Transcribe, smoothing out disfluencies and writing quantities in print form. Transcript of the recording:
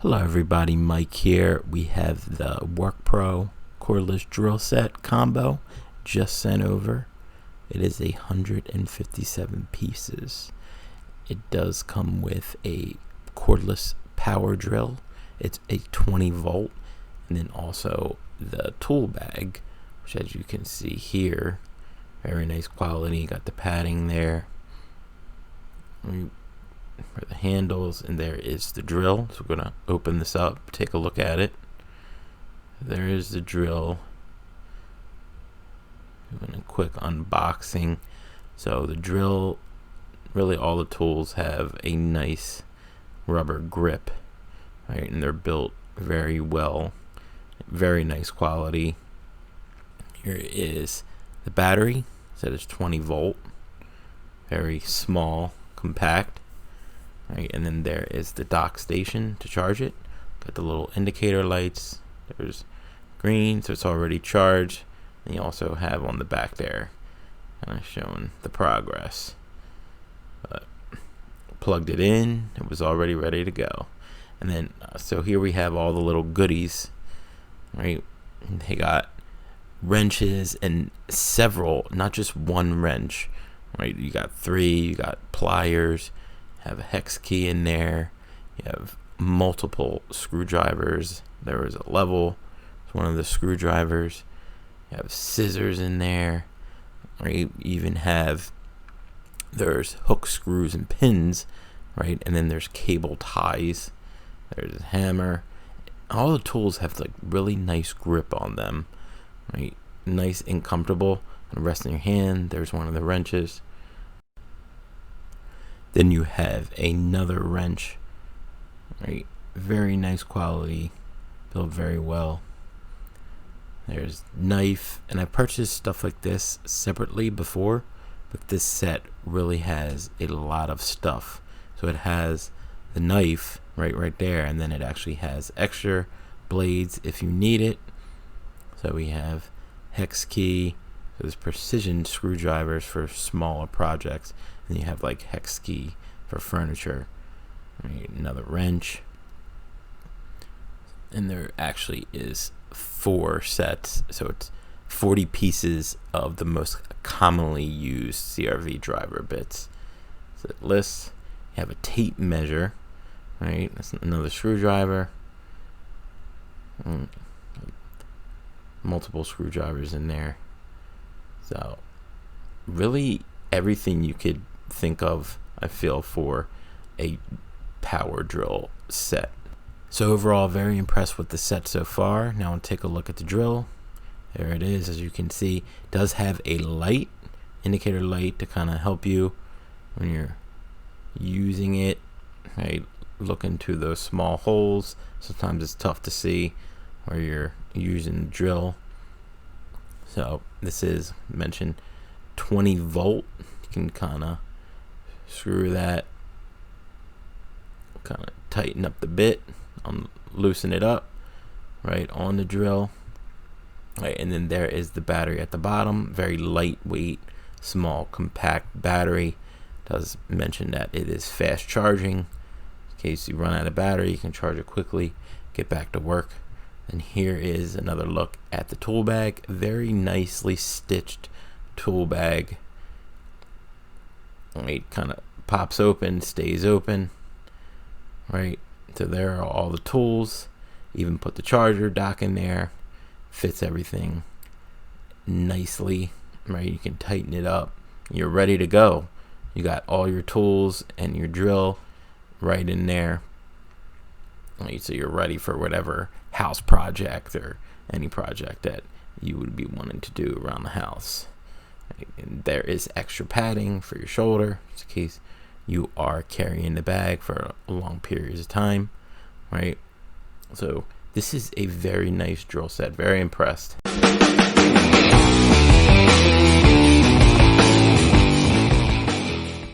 Hello everybody, Mike here. We have the WORKPRO Cordless drill set combo just sent over. It is 157 pieces. It does come with a cordless power drill. It's a 20 volt, and then also the tool bag, which as you can see here, very nice quality. Got the padding there for the handles, and there is the drill. So we're gonna open this up, take a look at it. There is the drill. Doing a quick unboxing. So the drill, really all the tools have a nice rubber grip, right? And they're built very well, very nice quality. Here is the battery. So it's 20 volt, very small, compact. Right, and then there is the dock station to charge it. Got the little indicator lights. There's green, so it's already charged. And you also have on the back there, kind of showing the progress. But plugged it in, it was already ready to go. And then, so here we have all the little goodies, right? They got wrenches and several, not just one wrench, right? You got 3, you got pliers. Have a hex key in there. You have multiple screwdrivers. There was a level. It's one of the screwdrivers. You have scissors in there. Right? You even have, there's hook screws and pins, right? And then there's cable ties. There's a hammer. All the tools have like really nice grip on them, right? Nice and comfortable. And rest in your hand. There's one of the wrenches. Then you have another wrench, right? Very nice quality, built very well. There's knife, and I purchased stuff like this separately before, but this set really has a lot of stuff. So it has the knife right there, and then it actually has extra blades if you need it. So we have hex key. So there's precision screwdrivers for smaller projects. And you have like hex key for furniture. Right, another wrench. And there actually is 4 sets. So it's 40 pieces of the most commonly used CRV driver bits. So it lists. You have a tape measure. Right, that's another screwdriver. Multiple screwdrivers in there. So really everything you could think of, I feel, for a power drill set. So overall, very impressed with the set so far. Now I'll take a look at the drill. There it is. As you can see, it does have a light, indicator light, to kind of help you when you're using it, right? Look into those small holes. Sometimes it's tough to see where you're using the drill. So this is mentioned 20 volt. You can kind of screw that, kind of tighten up the bit, loosen it up right on the drill, right? And then there is the battery at the bottom. Very lightweight, small, compact battery. Does mention that it is fast charging. In case you run out of battery, you can charge it quickly, get back to work. And here is another look at the tool bag. Very nicely stitched tool bag. It kind of pops open, stays open, right? So there are all the tools. Even put the charger dock in there. Fits everything nicely, right? You can tighten it up. You're ready to go. You got all your tools and your drill right in there. Right? So you're ready for whatever house project or any project that you would be wanting to do around the house. And there is extra padding for your shoulder, just in case you are carrying the bag for long periods of time, right? So this is a very nice drill set. Very impressed.